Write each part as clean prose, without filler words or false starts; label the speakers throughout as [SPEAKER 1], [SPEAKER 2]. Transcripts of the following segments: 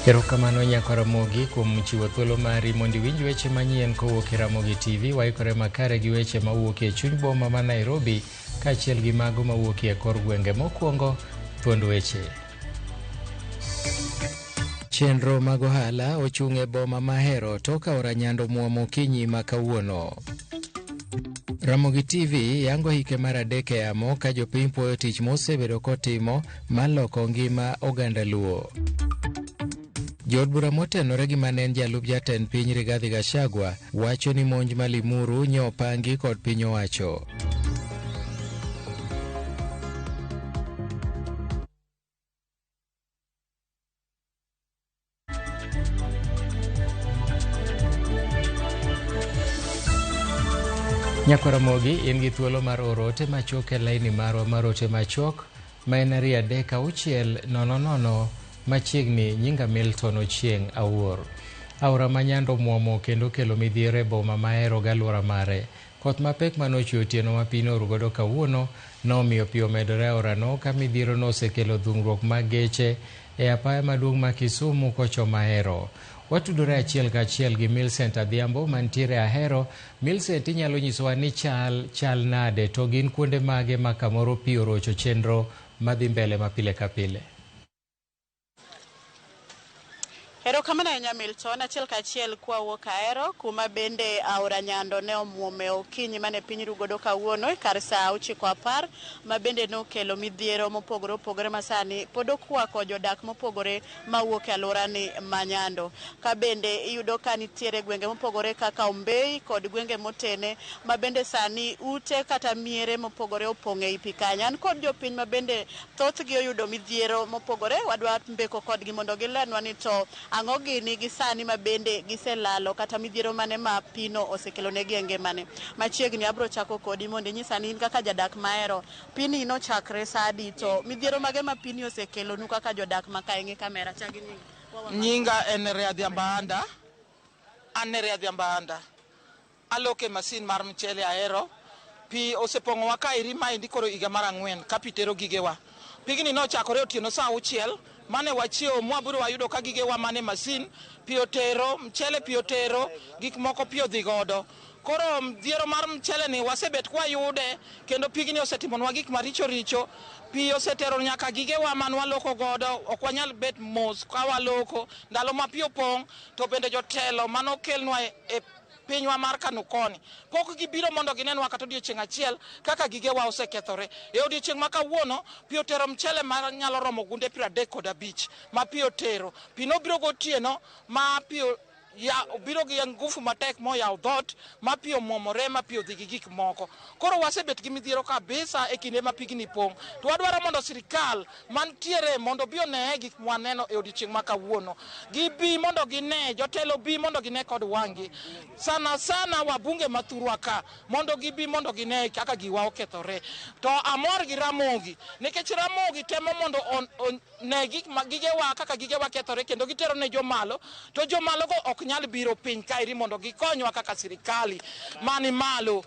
[SPEAKER 1] Erokamano nyako Ramogi kuom chiwo thuolo mari mondo iwinj weche manyien kowuok e Ramogi TV. Waikore makare gi weche mawuok e chuny boma ma Nairobi kaachiel gi mago mawuok e kor gwenge. Mokwongo, thuond weche. Chenro mag ohala ochung' e boma ma Ahero tok aora Nyando muomo kinyi ma kawuono. Ramogi TV yango hike mar adek e yamo ka jopiny puoyo tich mosebedo kotimo mar loko ngima oganda Luo. Jood bura motenore gi manen jalup jatend piny Rigathi Gachagua wacho ni monj ma Limuru nyopangi kod piny owacho. Nyako Ramogi in gi thuolo mar oro ote machok e laini marwa mar ote machok ma en 3-600 machiegni nyinga Milton Ochieng' Awuor. Aora ma Nyando muomo kendo kelo midhiero e boma ma Ahero galuora mare. Koth mapek manochwe otieno ma piny orugodo kawuono nomiyo pi omedore aorano ka midhiero no osekelo dhungruok mag geche e apaya maduong' ma Kisumu kochomo Ahero. Watudore achiel kachiel gi Millicent Adhiambo mantiere Ahero. Millicent, inyalo nyisowa ni chal nade to gin kuonde mage ma kamoro pi orocho chenro madhi mbele mapile ka pile?
[SPEAKER 2] Erokamano ahinya Milton, achiel kachiel kwawuok Ahero kuma bende aora Nyando ne omuome okinyi mane piny rugodo kawuono kar saa 9:10 ma bende nokelo midhiero mopogore opogore masani pod okwako jodak mopogore mawuok e alworani ma Nyando. Ka bende iyudo ka nitiere gwenge mopogore kaka Ombei kod gwenge motene ma bende sani ute kata miere mopogore opong' ei pi kanyo. An kod jopiny ma bende thothgi oyudo midhiero mopogore, wadwa mbeko kodgi mondo gilenwa ni to ang'o gini gi sani ma bende giselalo kata midhiero mane ma pino osekelo negi e ngimane. Machiegni abro chako kodi mondo inyisa ni in kaka jadak ma Ahero, pini nochakre sa adi to midhiero mage ma pini osekelo nu kaka jodak ma kae? Ng'i kamera chagi
[SPEAKER 3] nyinga en Riadhiambanda. An ne Riadhiambanda. Aloke masin mar mchele Ahero. Pi osepong'o wa ka iri maendi koro higa mar 4 ka pi tero gigewa. Pigni nochakore otieno sa 6 mane wachiewo mwaburo wayudo ka gigewa mane masin pi otero, mchele pi otero, gik moko pi odhi godo. Koro dhiero mar mchele ni wasebet kwa yude kendo pigni osetimonwa gik maricho richo. Pi osetero nyaka gigewa man waloko godo, ok wanyal bet mos ka waloko. Ndalo ma pi opong' to bende jotelo manokelnwa e pinywa mar Kanu koni pok gibiro mondo ginenwa kata odiochieng' achiel kaka gigewa osekethore. E odiochieng' ma kawuono pi otero mchele mar nyalo romo gunde 35 ma pi otero. Pi nobiro gotieno ma pi obiro gi ngufu matek moyawo dhot ma pi omwomore ma pi odhi gi gik moko. Koro wasebet gi midhiero kabisa e kinde ma pigni pong'. To wadwaro mondo sirikal mantiere mondo bi one gik mwaneno e odiochieng' ma kawuono. Gibi mondo gine, jotelo bi mondo gine kod wang'i. Sana wabunge mathurwa ka mondo gibi mondo gine kaka giwa okethore. To amor gi Ramogi nikech Ramogi temo mondo ne gigewa kaka gigewa kethore kendo gitero ne jomalo, to jomalo go ok nyal biro piny kairi mondo gikonywa kaka sirikali mani malo.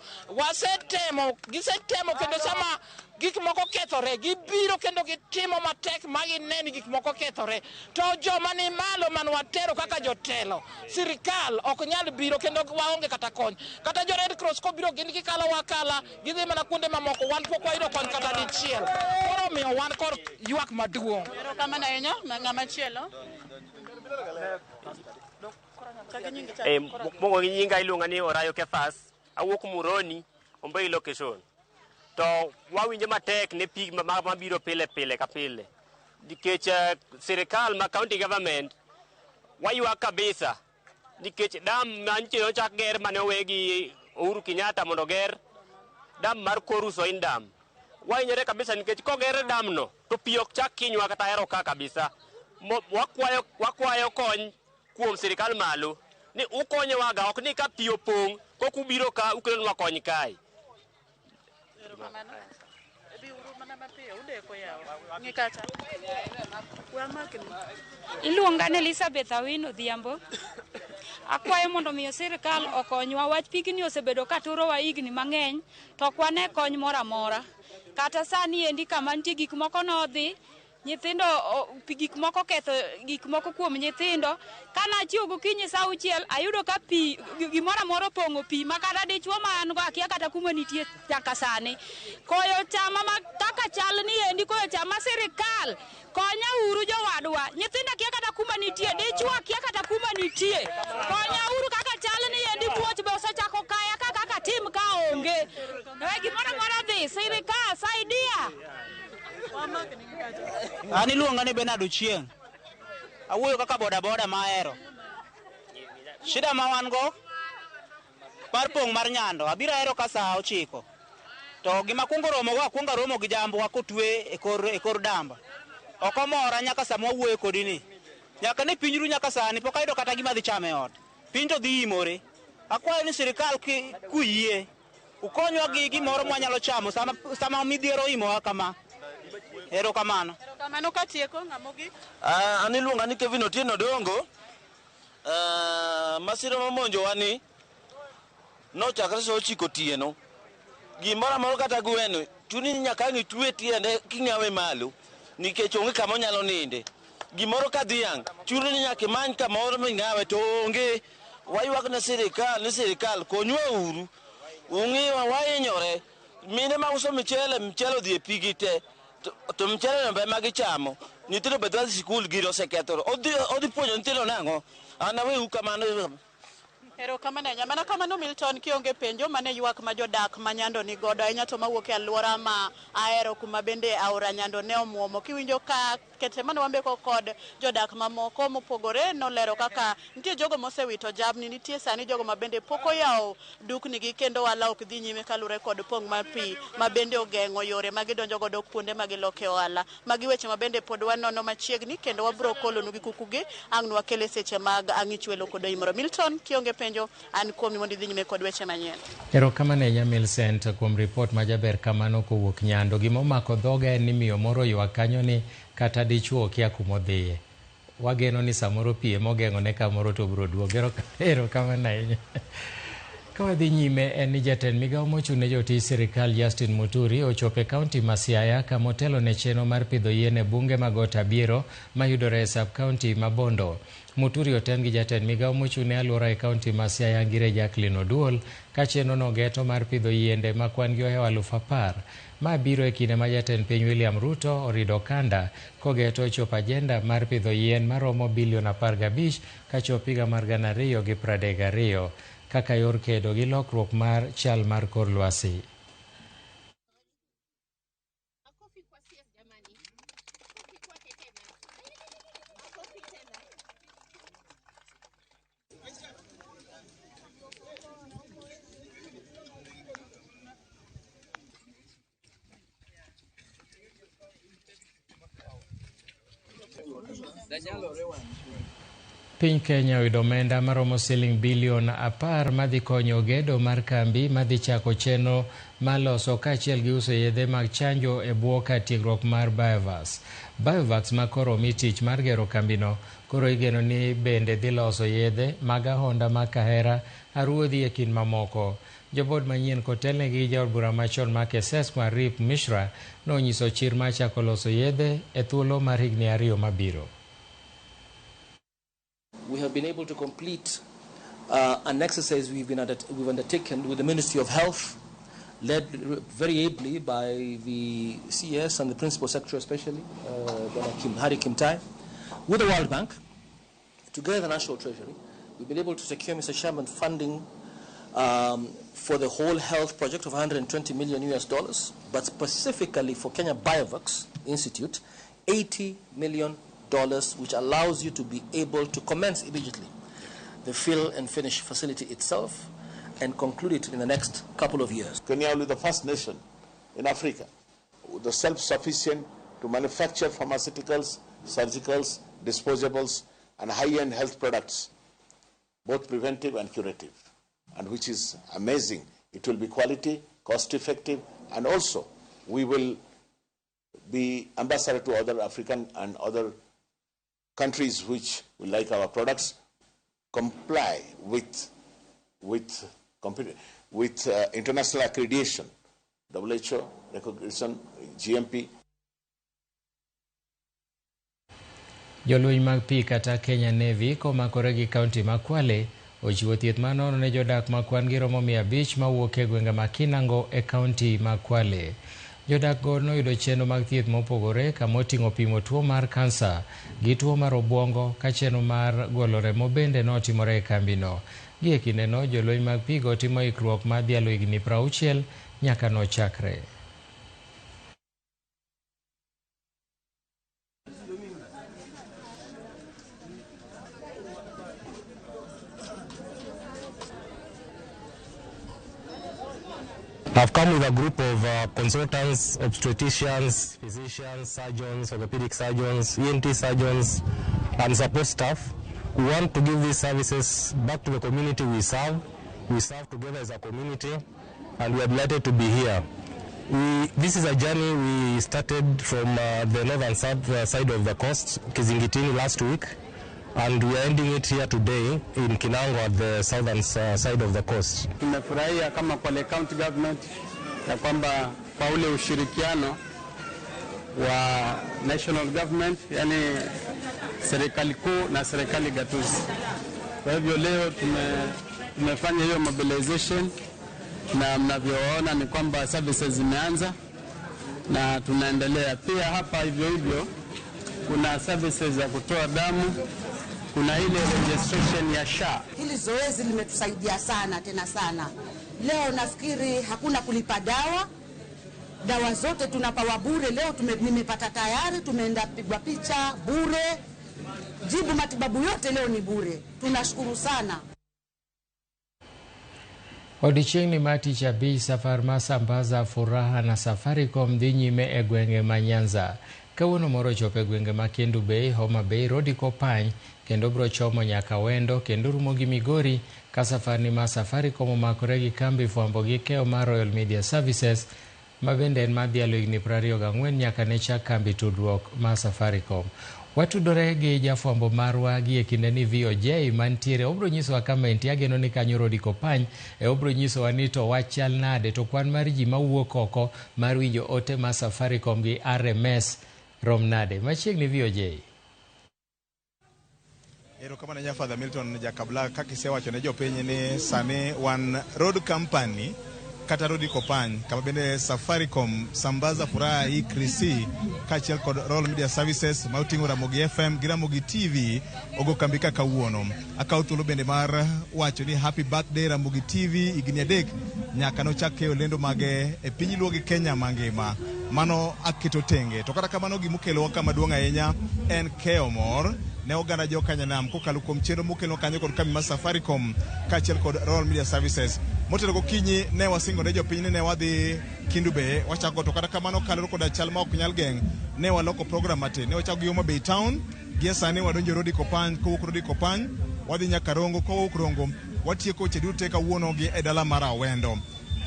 [SPEAKER 3] Gisetemo kendo sama gik moko kethore gibiro kendo gitimo matek ma gineni gik moko kethore. To joma ni malo man watero kaka jotelo, sirikal ok nyal biro kendo waonge kata kony. Kata jo Red Cross ko biro gin gikalo wakala, gidhi mana kuonde mamoko, wan pok wayudo kony kata dichiel. Koro miyo wan kod ywak maduong'.
[SPEAKER 2] Erokamano ahinya ng'ama chielo.
[SPEAKER 4] Mogo gi nyinga iluonga ni Orayo Kefas, awuok Muroni, Ombei location. To wawinjo matek ne pig mabiro pile ka pile. Nikech sirikal ma county government waywa kabisa. Nikech dam mantie ochak ger mane owegi Uhuru Kenyatta mondo ger dam mar Koruso Indam. Wainyore kabisa nikech koger dam no to pi ok chak kinywa kata Ahero ka kabisa. Wakwayo kony kuom sirikal malo ni ukonyo waga, ok ni ka pi opong' kok ubiro ka ukelonwa kony kae.
[SPEAKER 5] Iluonga ni Elizabeth Awino Odhiambo. Akwayo mondo miyo sirikal okonywa, wach pigni osebedo ka turowa higni mang'eny to ok wane kony moro amora. Kata sani endi kama nitie gik moko nodhi nyithindo gik moko ketho gik moko kuom nyithindo. Kana achiew gokinyi sa 6 ayudo ka pi gimoro amora pong'o pi makata dichuo ma an go akia kata kuma nitie nyaka sani. Koyo chama kaka chal ni endi koyo chama sirikal konya uru jowadwa. Nyithindo akia kata kuma nitie, dichuo akia kata kuma nitie. Konya uru kaka chal ni endi tuoch be osechako kaya kaka tim ka onge. Gimoro amora dhi sirikal saidia.
[SPEAKER 6] Ani luonga ni Bernard Ochieng. Awuoyo kaka boda ma ahero. Shida ma wan go mar pong' mar Nyando abiro ahero ka saa 9. To gima kungo romo go akunga romo gi jambo akotwe e kor damba. Okomora nyaka sama wuoyo kodi ni. Nyaka ne pinyru nyaka sani pok ayudo kata gima dhi chame ot. Piny to dhi imore. Akwayo ni sirikal kuyie ukonywa gi gimoro mwanyalo chamo sama midhiero imowa kama. Ero kamano.
[SPEAKER 2] Kamano katieko ng'amogi.
[SPEAKER 7] Ani luonga ni Kevin Otieno Dongo. Masira mamonjo wani nochakre so 9 otieno. Gimoro amoro kata gweno chuni nyaka ngi twe tiende king'awe malo nikech onge kama onyalo ninde. Gimoro ka dhiang' chuni nyaka many kamoro ming'awe to onge. Waywak na sirikal konywa uru. Ung'iwa wahinyore. Mine ma uso mchele odhi e pigi te. To mchele no be magichamo. Nyithindo be dhi sikul giro osekethoro. Odhi puonjo nyithindo nang'o? An awewu kamano.
[SPEAKER 2] Ero kamano nyamana kamano Milton kionge penjo mane ywak ma jodak ma Nyando ni godo ahinya to mawuok e alwora ma ahero kuma bende aora Nyando ne omuomo. Kiwinjo ka kete mane wambeko kod jodak mamoko mopogore nolero kaka nitie jogo mosewito jamni, nitie sani jogo ma bende pok oyawo dukni gi kendo wala ok dhi nyime kalure kod pong' mar pi ma bende ogeng'o yore ma gidonjo godo kuonde ma giloke ohala. Magi weche ma bende pod wanono machiegni kendo wabro kolonu gi kukugi ang' nwakele seche mag ang'ich welo kod imoro. Milton kionge penjo an kuomi mondo idhi nyime kod weche manyien.
[SPEAKER 1] Erokamano ahinya Millicent kuom ripot ma jaber kamano kowuok Nyando. Gima omako dhoga en ni miyo moro ywak kanyo ni kata dichuo kia kuma odhiye. Wageno ni samoro pie mogeng'o ne kamoro to biro duogo. Erokamano ahinya. Ka wadhi nyime en ni jatend migawo mochung' ne jotij sirikal Justin Muturi ochopo e kaunti ma Siaya kama otelo ne chenro mar pidho yien e bunge mag Otabiero mayudore e sub-kaunti ma Bondo. Muturi oten gi jatend migawo mochung' ne alwora e kaunti ma Siaya Ngire Jacqueline Oduol ka chenro no geto mar pidho yiende ma kwan gi ohewo 10,000. Ma biro e kinde ma jatend piny William Ruto orido kanda kogeto chopo ajenda mar pidho yien maromo bilion 15 kachop higa mar 2032 kaka yor kedo gi lokruok mar chal mar kor lwasi. Piny Kenya oyudo omenda maromo siling bilion 10 madhi konyo gedo mar kambi madhi chako chenro maloso kaachiel gi uso yedhe mag chanjo e bwo ka tiegruok mar Biovax ma koro omi tich mar gero kambino. Koro igeno ni bende dhi loso yedhe mag ahonda ma kahera, aruodhi e kind mamoko. Jobod manyien kotelne gi jaod bura machon ma Keses Rip Mishra nonyiso chir ma chako loso yedhe e thuolo mar higni 2 mabiro.
[SPEAKER 8] We have been able to complete an exercise we've undertaken with the Ministry of Health, led very ably by the CS and the Principal Secretary especially, Hari Kimtai, with the World Bank, together with the National Treasury. We've been able to secure, Mr. Chairman, funding for the whole health project of $120 million US, but specifically for Kenya Biovax Institute, $80 million, which allows you to be able to commence immediately the fill and finish facility itself and conclude it in the next couple of years.
[SPEAKER 9] Kenya will be the first nation in Africa, the self-sufficient to manufacture pharmaceuticals, surgicals, disposables, and high-end health products, both preventive and curative, and which is amazing. It will be quality, cost-effective, and also we will be ambassador to other African and other countries which will like our products, comply with international accreditation, WHO recognition, GMP.
[SPEAKER 1] Jolweny mag pi kata Kenya Navy komakore gi kaunti ma Kwale ochiwo thieth manono ne jodak ma kwan gi romo 500 mawuok e gwenge ma Kinango e kaunti ma Kwale. Jodak go noyudo chenro mag thieth mopogore kama oting'o pimo tuo mar kansa gi tuo mar obwongo ka chenro mar golo remo bende notimore e kambino. Gi e kindeno jolweny mag pi go timo ikruok mar dhialo higni 60 nyaka nochakre.
[SPEAKER 10] I've come with a group of consultants, obstetricians, physicians, surgeons, orthopedic surgeons, ENT surgeons, and support staff who want to give these services back to the community we serve. We serve together as a community, and we are delighted to be here. This is a journey we started from the northern side of the coast, Kizingitini, last week, and we are ending it here today in Kinango at the southern side of the coast.
[SPEAKER 11] Tumefurahia kama Kwale County Government ya kwamba kwa ule ushirikiano wa national government, yani serikali kuu na serikali gatuzi. Kwa hivyo leo tumefanya hiyo mobilization, na mnavyoona ni kwamba services zimeanza na tunaendelea. Pia hapa hivyo kuna services za kutoa damu, kuna ile registration ya SHA.
[SPEAKER 12] Hili zoezi limetusaidia sana tena sana. Leo nafikiri hakuna kulipa dawa zote tunapawa bure. Leo nimepata tayari, tumeenda pigwa picha bure, jibu matibabu yote leo ni bure. Tunashukuru sana.
[SPEAKER 1] Odiochieng' ma tich abich safar ma sambaza furaha na Safaricom dhi nyime e gwenge ma Nyanza. Kawuono moro chopo e gwenge ma Kendu Bay, Homa Bay, Rodi Kopany kendo bro chomo nyaka Wendo kendo rumo gi Migori ka safarni ma Safaricom omakore gi kambi fwambo gi keyo mar Royal Media Services ma bende en madhialo higni 24 nyaka ne chak kambi tudruok ma Safaricom. Watudore gi jafwambo marwa gi e kinde ni VOJ mantiere. Obro nyisowa kama entie, ageno ni kanyo Rodi Kopany obro nyisowa ni to wachal nade, to kwan mar ji mawuok oko mar winjo ote ma Safaricom gi RMS rom nade. Machiegni VOJ.
[SPEAKER 13] Ero kama na Father Milton jakabla kakisewacho ne jopiny ni sani wan road company kata Rodi Kopany kama bende Safaricom sambaza furaha hii krisi kachiel kod Royal Media Services mautingo Ramogi FM gi Ramogi TV ogo kambika kawuono. Akaw thuolo bende mar wacho ni happy birthday Ramogi TV higni 3 nyaka nochake olendo mage e piny luo gi Kenya mangima. Mano aketo tenge. To kata kamano gimukelo kama duong' ahinya en keyo mor ne oganda jo Kanyanam kokalo kuom chenro mokelo kanyo kod kambi mar Safaricom kachiel kod Royal Media Services. Motelo gokinyi ne wasingo ne jopiny ne wadhi Kendu Bay, wachako to kata kamano kaloro koda chal ma ok nyal geng' ne waloko program mate. Ne wachako gi Homa Bay Town, gi sani wadonjo Rodi Kopany, kowuok Rodi Kopany wadhi nyaka Rongo, kowuok Rongo watieko cheduto kawuono gi e dala mar Awendo.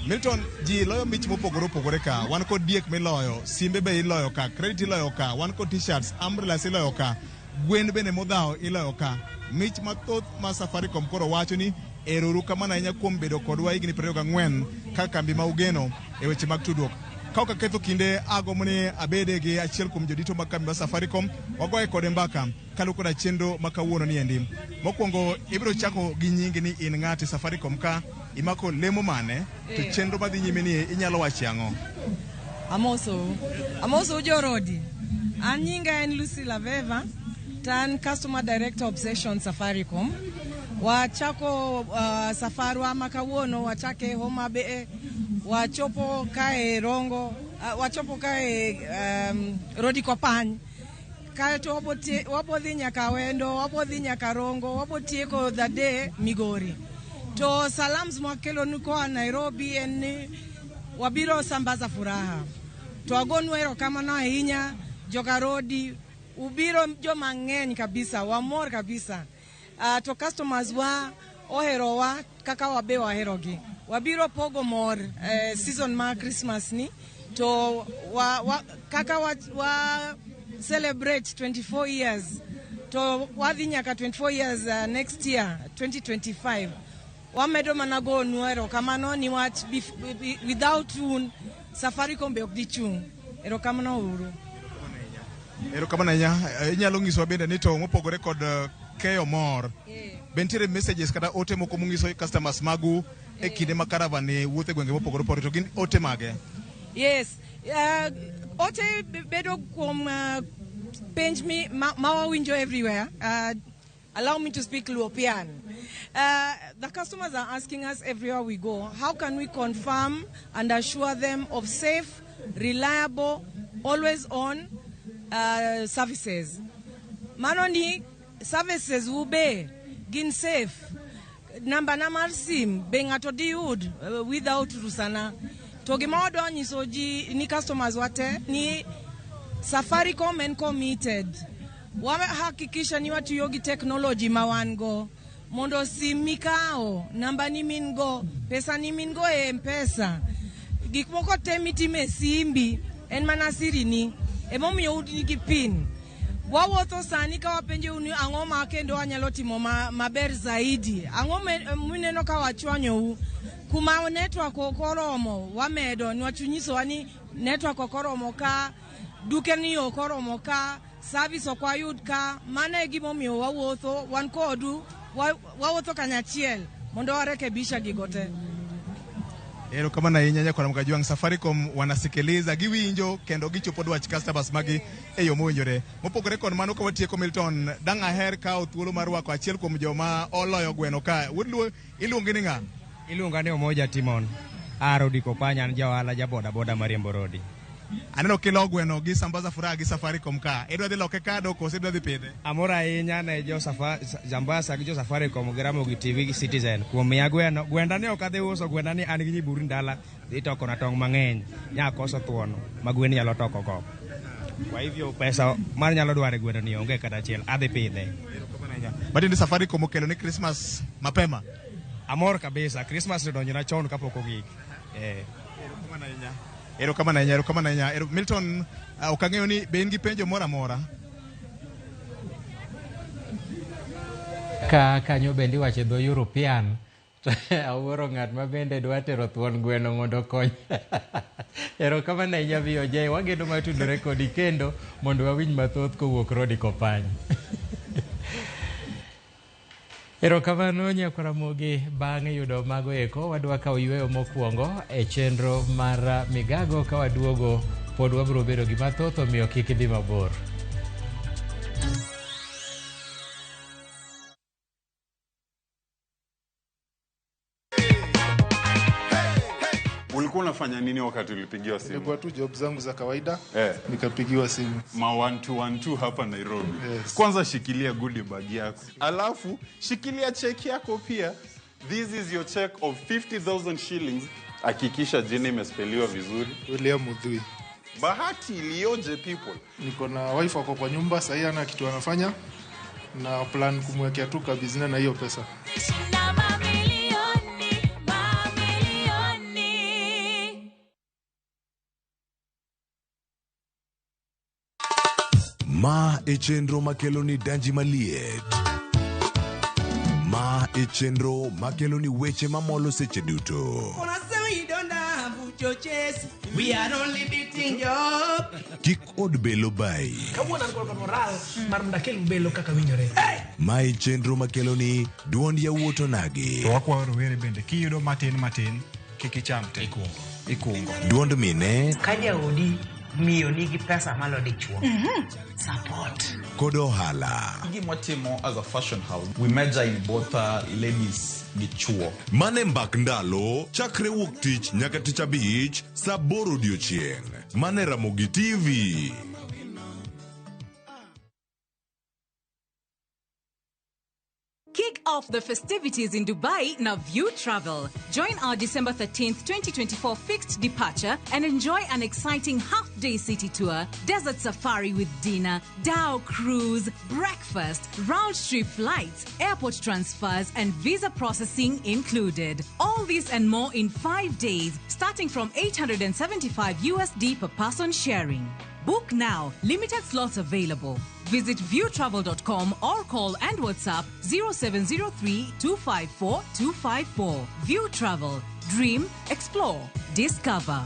[SPEAKER 13] Milton, ji loyo mich mopogore opogore ka. Wan kod diek miloyo, simbe be iloyo ka, credit iloyo ka, wan kod t-shirts, umbrellas iloyo ka, gwen bende modhao iloyo ka. Mich mathoth ma Safaricom koro wacho ni erouru kamano ahinya kuom bedo kodwa higni 24 ka kambi ma ugeno e weche mag tudruok. Ka ketho kinde agombo ni abede gi achiel kuom jodito mag kambi ma Safaricom wagoye kode mbaka kaluwore koda chenro ma kawuono ni endi. Mokwongo ibiro chako gi nyingi ni in ng'ati Safaricom ka imako lemo mane to chenro madhi nyime ni inyalo wacho ang'o?
[SPEAKER 14] Amoso Jorodi. An nyinga en Lucy Laveva, tan Customer Director Obsession Safaricom. Wachako safarwa makawuono wachake Homa Bay, wachopo kae Rongo, wachopo kae Rodi Kopany. Kaeto wabodhi nyaka Wendo, wabodhi nyaka Rongo, wabotieko the day Migori. To salams mwakelo nuko Nairobi en wabiro sambaza furaha. To agonu erokamano ahinya joka Rodi, ubiro jo mang'eny kabisa, wamor kabisa. To customers wa oherowa kaka wabe waherogi. Wabiro pogo mor season ma Christmas ni. To kaka wa celebrate 24 years. To wadhi nyaka 24 years next year, 2025. Wamedo manago nuero kamano ni wat without un Safaricom be ok di chung. Ero kamano uru.
[SPEAKER 13] Erokamano ahinya. Inyalo nyisowa bende ni to mopogore kod keyo mor. Bentiere messages kata ote moko mungiso customers magu e kinde ma caravan ni wuothe gwenge mopogore opogore to gin ote mage?
[SPEAKER 14] Yes. Ote bedo kuom penj mi mawawinjo everywhere. Allow me to speak Luopian. The customers are asking us everywhere we go, how can we confirm and assure them of safe, reliable, always on services? Manoni services will be gin safe. Number namar sim being at diud without rusana. Togimodo ni soji ni customers wate ni Safaricom and committed. Wamehakikisha ni watu yogi technology mawango. Mondo simikao namba ni mingo pesa ni mingo mpesa gikmoko temiti mesimbi en manasiri ni emomi udi gi pin wawotho sani ka wapenje uni ang'o ma kendo anyalo timo maber zaidi ang'o muneno ka wachwanyo kuma network okoromo wamedo ni wachunyiso ani network okoromo ka duke ni okoromo ka service okwayud ka mane gimomiyo wawotho wan kodu wawotho kanyachiel mondo warekebisha gigote.
[SPEAKER 13] Erokamano ahinya nyakwana Mkajwang'. Safaricom wanasikiliza giwinjo kendo gichopo dwach customers magi e yo mowinjore. Mopogore kod mano ka watieko Milton, dang' aher kawo thuolo mar rwako achiel kuom joma oloyo gweno ka. Iluongi ni ng'a?
[SPEAKER 15] Iluonga ni Omoja Timon. Rodi Kopanya, an jaohala jaboda boda mariembo rodi.
[SPEAKER 13] Aneno kilo gweno gi Sambaza Furaha gi Safaricom ka. Idwa dhi loke kado koso idwa dhi pidhe?
[SPEAKER 15] Amor ahinya ne jo Sambaza gi jo Safaricom gi Ramogi TV gi Citizen kuom miya gweno. Gwenda ni ok adhi uso, gwenda ni an gi nyiburi ndala itoko na tong' mang'eny. Nyakoso thuono ma gwen nyalo toko go. Kwa hivyo pesa mar nyalo dware gweno ni onge kata achiel, adhi pidhe.
[SPEAKER 13] Badi Safaricom okelo ni Christmas mapema.
[SPEAKER 15] Amor kabisa, Christmas donjona chon kapok ogik.
[SPEAKER 13] Erokamano ahinya. Milton, okang'eyo ni be in gi penjo moro amora?
[SPEAKER 1] Ka kanyo bende iwacho dho European to awuoro ng'at ma bende dwa tero thuon gweno mondo okony. Erokamano ahinya VOJ, wageno matudore kodi kendo mondo wawinj mathoth kowuok Rodi Kopany. Erokamano Nyakaramogi. Bang'e yudo mago eko wadwa kawo yweyo mokwongo e chenro mar migago ka waduogo pod wabiro bedo gi mathoth omiyo kik idhi mabor.
[SPEAKER 16] Ulikuwa unafanya nini wakati ulipigiwa simu?
[SPEAKER 17] Nilikuwa tu job zangu za kawaida, nikapigiwa simu.
[SPEAKER 16] Ma 1212 hapa Nairobi.
[SPEAKER 17] Yes.
[SPEAKER 16] Kwanza shikilia goodie bag yako. Alafu shikilia check yako pia. This is your check of 50,000 shillings. Hakikisha jina imespeliwa vizuri.
[SPEAKER 17] William Mudhui.
[SPEAKER 16] Bahati iliyoje people.
[SPEAKER 17] Niko na wife wako kwa nyumba, sasa ana kitu anafanya na plan kumwekea tu kabisa na hiyo pesa.
[SPEAKER 18] Ma e chenro makeloni danji maliet. Ma e chenro makeloni weche mamolo seche duto.
[SPEAKER 19] We are only beating job.
[SPEAKER 18] Kik od belo bai.
[SPEAKER 19] Kawuono an kod moral mar mdakel belo kaka winjore.
[SPEAKER 18] Ma e chenro makeloni duond yawuoto nagi.
[SPEAKER 20] To wakwayo rowere bende kiyudo matin kik icham te. Ikungo.
[SPEAKER 18] Duond mine.
[SPEAKER 21] Kaja odi miyo nigi pesa malo dichuo. Support.
[SPEAKER 18] Kod ohala.
[SPEAKER 22] Gimotimo as a fashion house, we measure in both ladies gi chuo.
[SPEAKER 18] Mane mbak ndalo chakre wuok tich nyaka tich abich saa 8 odiochieng'. Mane Ramogi TV.
[SPEAKER 23] Kick off the festivities in Dubai now View Travel. Join our December 13th, 2024 fixed departure and enjoy an exciting half-day city tour, desert safari with dinner, Dow cruise, breakfast, round-trip flights, airport transfers and visa processing included. All this and more in 5 days, starting from $875 USD per person sharing. Book now. Limited slots available. Visit viewtravel.com or call and WhatsApp 0703 254 254. View Travel. Dream, explore, discover.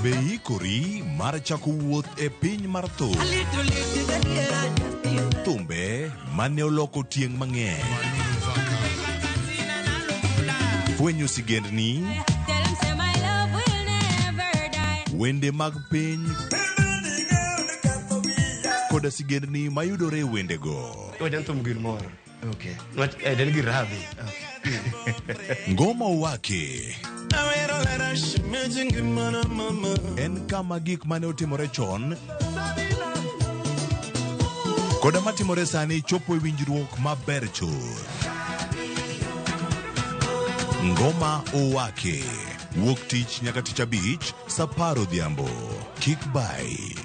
[SPEAKER 18] Be ikori mar chako wuoth e piny mar thum. Thumbe mane oloko tieng' mang'eny. Fwenyo sigendni. Wende mag piny. Koda sigendni mayudore e wendego.
[SPEAKER 3] Wajan thum gilmoro. Okay. Den girabi.
[SPEAKER 18] Ngoma Owake. En kama gik mane otimore chon koda matimore sani chopo e winjruok maber chuth. Ngoma Owake. Wuok tich nyaka tich abich, saa 10 odhiambo. Kik bai.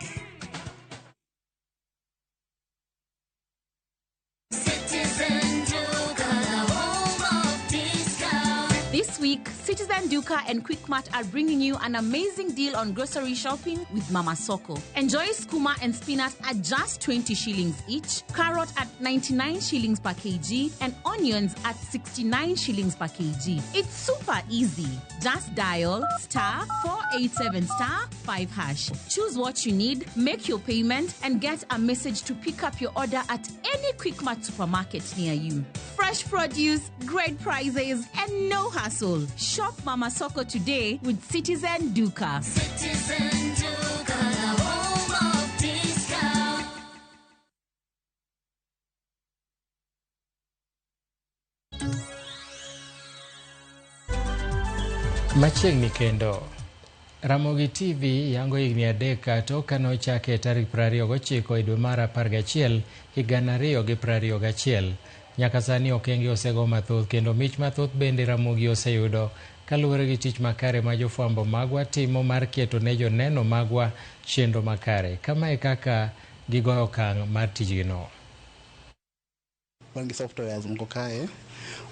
[SPEAKER 23] This week, Citizen Duka and Quickmart are bringing you an amazing deal on grocery shopping with Mama Soko. Enjoy skuma and spinach at just 20 shillings each, carrot at 99 shillings per kg, and onions at 69 shillings per kg. It's super easy. Just dial *487*5#. Choose what you need, make your payment, and get a message to pick up your order at any Quickmart supermarket near you. Fresh produce, great prices, and no hassle. Shop Mama Soko today with Citizen Duka.
[SPEAKER 4] Citizen Duka, the home of discount.
[SPEAKER 1] Machiegni kendo. Ramogi TV yango higni 3 tok kane ochake tarik 29 e dwe mar 11 higa 2021. Nyaka sani okenge osego mathoth kendo mich mathoth bende Ramogi oseyudo kaluwore gi tich makare ma jofwambo magwa timo mar keto ne joneno magwa chenro makare. Kama e kaka gigoyo okang' mar tijgino.
[SPEAKER 5] Wan gi softwares moko kae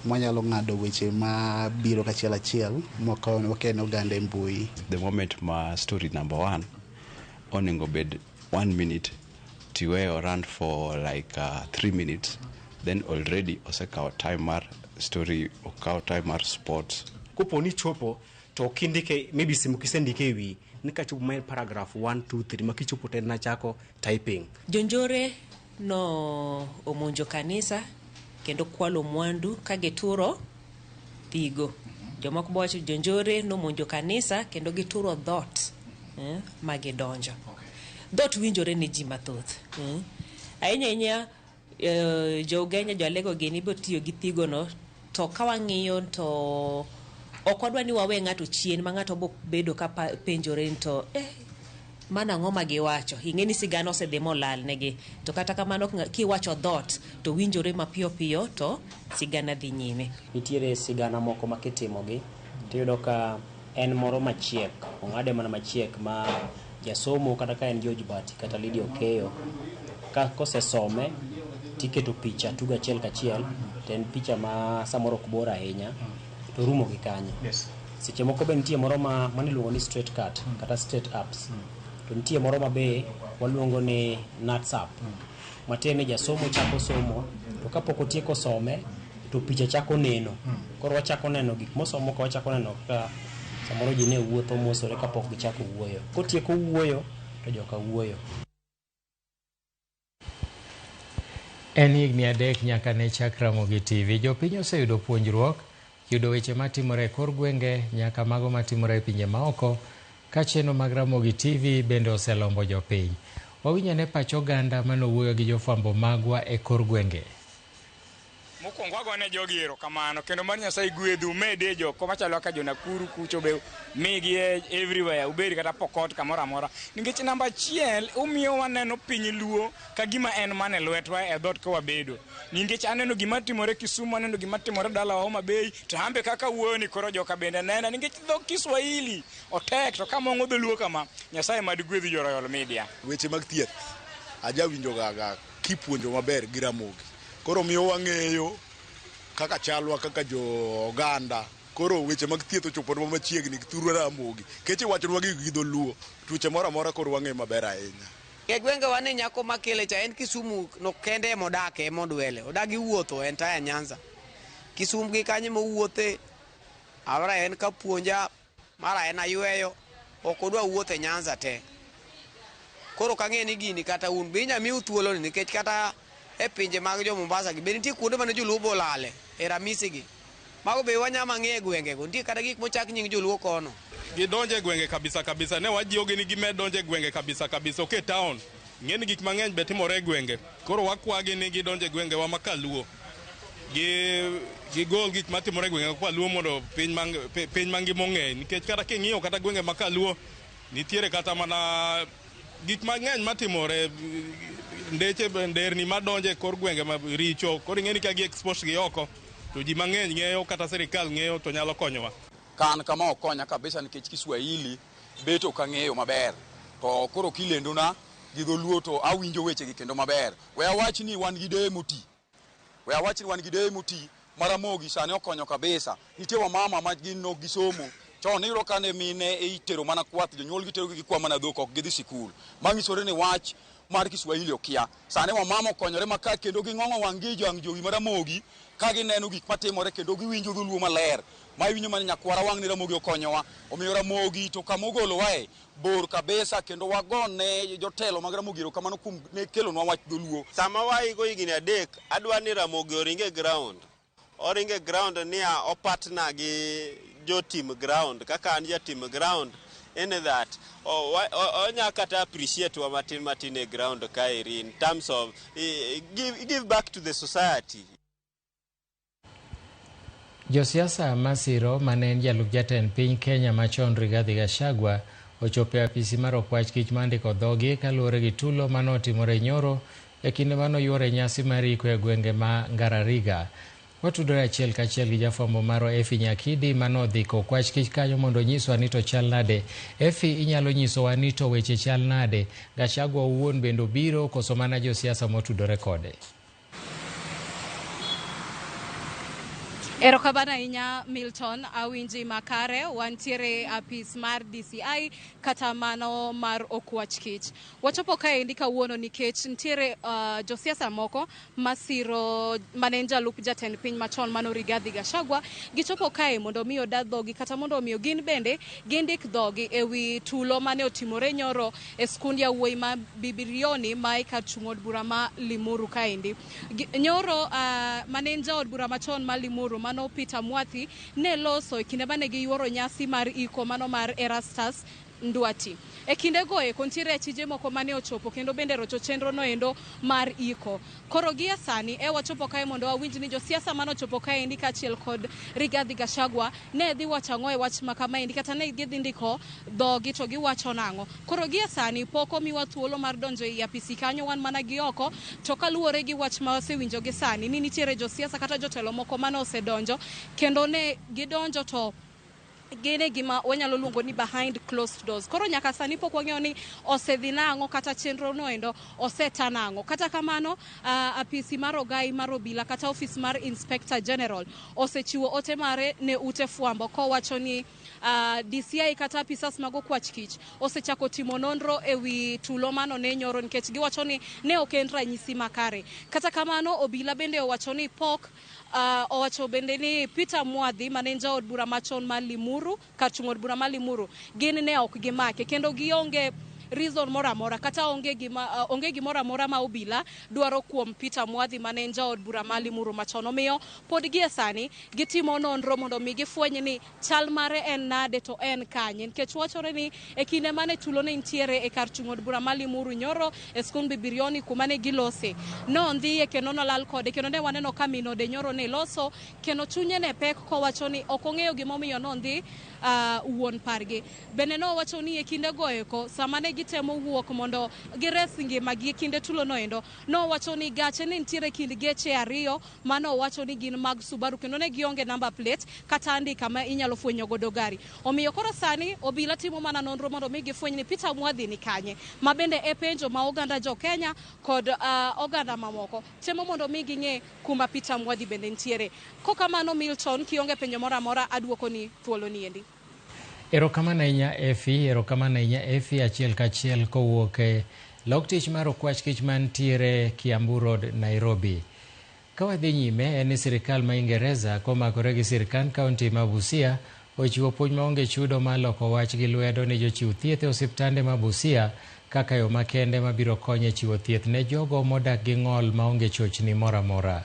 [SPEAKER 5] mwanyalo ng'ado weche ma biro kachiel achiel wakene oganda e mbui.
[SPEAKER 24] The moment ma story number 1 onego bed 1 minute tiweyo run for like 3 minutes, then already osekawo time mar story, okawo time mar sports.
[SPEAKER 25] Kopo ni chopo to kindike maybe simu kisendike ewi nika chopo main paragraph 1 2 3 makichopo tena chako typing.
[SPEAKER 26] Jonjore no omonjo kanisa kendo kwalo mwandu kageturo thigo. Jomoko bowacho jonjore no monjo kanisa kendo gituro dhot magidonjo. Dhot winjore ni ji mathoth. Ahinya jogenya jolego gini bo tiyo gi thigo no to kawang'iyo to ok wadwa ni wawe ng'ato chien ma ng'ato bo bedo ka penjore to mana ng'oma giwacho ing'eni sigano osedhi molal negi to kata kamano kiwacho dhot to winjore mapiyo piyo to sigana dhi nyime.
[SPEAKER 25] Nitiere sigana moko makitimogi tiyudo ka en moro machiek ong'ade mana machiek ma jasomo kata ka en George Bati kata Lydia Okeyo ka kosesome tiketo picha tuga achiel kachiel ten picha ma samoro ok bor ahinya to rumo gi kanyo. Seche moko be nitie moro ma iluongo ni straight cut kata straight ups. To nitie moro ma be waluongo ni nuts up. Matene jasomo chako somo to kapok otieko some to picha chako neno. Koro wachako neno gik mosomo ka wachako neno ka samoro ji ne wuotho mosore kapok gichako wuoyo. Kotieko wuoyo to joka wuoyo.
[SPEAKER 1] En higni 3 nyaka ne chak Ramogi TV. Jopiny oseyudo puonjruok, yudo weche matimore e kor gwenge nyaka mago matimore e pinje maoko, ka chenro mag Ramogi TV bende oselombo jopiny. Wawinjo ne pach oganda manowuoyo gi jofwambo magwa e kor gwenge.
[SPEAKER 27] Mokwongo wagone jogi erokamano kendo mar Nyasaye gwedhu mede joko machalo ka jo Nakuru kucho be migi everywhere uberi kata Pokot kamoro amora nikech namba 1 umiyo waneno piny luo ka gima en mane lwetwa e dhot ka wabedo nikech aneno gima timore Kisumu, aneno gima timore dala wa Homa Bay to hambe kaka wuoni koro joka bende nena nikech dhok Kiswahili otek to kama ng'odho luo kama Nyasaye mad gwedhu jo Royal Media.
[SPEAKER 28] Weche mag thieth ajawinjo gaga kipuonjo maber gi Ramogi. Koro miyo wang'eyo kaka chalwa kaka jo oganda. Koro weche mag thieth ochopo machiegni thuru Ramogi. Keche wachonwa gi dho luo. Tuoche moro amora koro wang'eyo maber ahinya.
[SPEAKER 29] E gwenge wane nyako makele cha en Kisumu no kende modake modwele. Odagi wuotho entire Nyanza. Kisumu gi kanye mowuothe. Awara en ka puonja mara en ayweyo. ok odwa wuotho e Nyanza te. Koro kang'e ni gini kata un be inyamiu thuolo ni nikech kata e pinje mag jo Mombasa gi be nitie kuonde mane joluo bolale e ramisi gi. Mago be wanyama ng'e gwenge go nitie kata gik mochak nying joluo kono.
[SPEAKER 2] Gidonje gwenge kabisa ne wajiwogi ni gimed donje gwenge kabisa oke town. Ng'eni gik mang'eny be timore gwenge. Koro wakwagi ni gidonje gwenge wa makaluo. Gigol gik matimore gwenge kwa luo mondo piny mangima ong'e nikech kata king'iyo kata gwenge makaluo nitiere kata mana gik mang'eny matimore ndeche nderni madonje kor gwenge maricho. Koro ng'eni ka gi expose gi oko to ji mang'eny ng'eyo kata sirikal ng'eyo to nyalo konyowa.
[SPEAKER 6] Kan kama okonya kabisa nikech Kiswahili beto kang'eyo maber. To koro kilendona gi dholuo to awinjo weche gi kendo maber. We awach ni wan gi deye muti Maramogi sani okonyo kabisa. Nitie wamama ma gin nok gisomo. Chon iyudo kane mine itero mana kwath, jonyuol gitero gi kwa mana dhok, ok gidhi sikul. Mang'isore ni wach mar Kiswahili okia. Sani wamama okonyore maka kendo ging'ong'o wang'i jowi Maramogi ka gineno gik matimore kendo giwinjo dholuo maler. Ma iwinjo mana nyakwara wang' ni Ramogi okonyowa. Omiyo Ramogi to kamogolo wae bor kabisa kendo wagone jotelo mag Ramogi erokamano kuom ne kelonwa wach dholuo.
[SPEAKER 7] Sama waigo higni 3 adwa ni Ramogi oringe ground. Oringe ground niya opatna gi jo team ground kaka an ja team ground in that onya kata appreciate wa matin e ground kairi in terms of give back to the society.
[SPEAKER 1] Josiasa masiro mane en jalup jatend piny Kenya machon Rigathi Gachagua ochopo e apisi mar okwach kich mandiko dhogi kaluwore gi tulo manotimore nyoro e kinde manoyuore nyasi mar iko e gwenge ma Ngarariga. Watudore achiel kachiel gi jafwambo maro Efi Nyakidi manodhi ko okwach kich kanyo mondo nyiswa ni to chal nade. Efi, inyalo nyisowa ni to weche chal nade? Gachagua owuon bendo biro koso mana josiasa motudore kode?
[SPEAKER 8] Erokamano ahinya Milton, awinji makare, wantiere apis mar DCI kata mano mar okwach kich. Wachopo kaendi kawuono nikech nitiere josiasa moko masiro mane en jalup jatend piny machon mano Rigathi Gachagua gichopo kae mondo miyo dad dhogi kata mondo miyo gin bende gindik dhogi ewi tulo mane otimore nyoro e skund yawuoyi ma Bibirioni ma kar chung' od bura ma Limuru kaendi. Nyoro mane en jaod bura machon ma Limuru mano Peter Mwathi ne loso kinde mane giyuoro nyasi mar iko mano mar Erastus Nduati. E kinde goe kontiere chije moko mane ochopo kendo bende rocho chenro no endo mar iko. Koro gia sani wachopo kae mondo wawinj ni josiasa mano chopo kae ndi kachiel kod Rigathi Gachagua ne dhi wacho ang'o e wach makamaendi kata ne gidhi ndiko dhogi to giwacho nang'o. Koro gia sani poko miwa thuolo mar donjo e apisi kanyo wan mana gi oko to kaluwore gi wach ma wasewinjo gi sani ni nitiere josiasa kata jotelo moko mano osedonjo kendo ne gidonjo to gene gima wanyalo luongo ni behind closed doors. Koro nyaka sani pok wang'eyo ni osedhi nang'o kata chenro no endo oseta nang'o. Kata kamano apisi mar ogai mar obila kata office mar Inspector General osechiwo ote mare ne ute fwambo kowacho ni DCI kata apisas mag okwach kich osechako timo nonro ewi tulo mano ne nyoro nikech giwacho ni ne ok en ranyisi makare. Kata kamano obila bende owacho ni pok owacho bende ni Peter Mwadhi mane jaod bura machon ma Limuru kar chung' od bura ma Limuru gin ne ok gimake kendo gionge reason mora mora kata onge gimora mora ma obila dwaro kuom Peter Mwadhi mane jaod bura ma Limuru machon. Omiyo pod gie sani gitimo nonro mondo mi gifweny ni chal mare en nade to en kanye nikech wachore ni e kinde mane tulo ne ntiere e kar chung' od bura ma Limuru nyoro e skund Bibirioni kuma ne gilose no ndhiye kendo nolal kode kendo ne waneno ka mino de nyoro ne loso kendo chunye ne pek kowacho ni ok ong'eyo gimomiyo no ndhi wuon pargi. Bende no wacho ni e kinde goeko sama ne gitemo wuok mondo gires ngimagi kinde tulo no endo no wacho ni gache ne ntiere kind geche ariyo mano wacho ni gin mag Subaru kendo ne gionge number plate kata andika ma inyalo fwenyo godo gari. Omiyo koro sani obila timo mana nonro mondo mi gifweny ni Peter Mwadhi ni kanye ma bende e penjo ma oganda jo Kenya kod oganda mamoko temo mondo mi ging'e kuma Peter Mwadhi bende ntiere. Kokamano Milton, kionge penjo mora mora aduoko ni thuolo ni endi.
[SPEAKER 1] Erokamano ahinya Efi, achiel kachiel kowuok e lok tich mar okwach kich mantiere Kiambu Road, Nairobi. Kawadhi nyime en ni sirikal ma Ingereza komakore gi sirikal kaunti ma Busia ochiwo puonj maonge chudo mar loko wach gi lwedo ne jochiw thieth e osiptande ma Busia kaka yo makende mabiro konyo e chiwo thieth ne jogo modak gi ng'ol maonge chochni moro amora.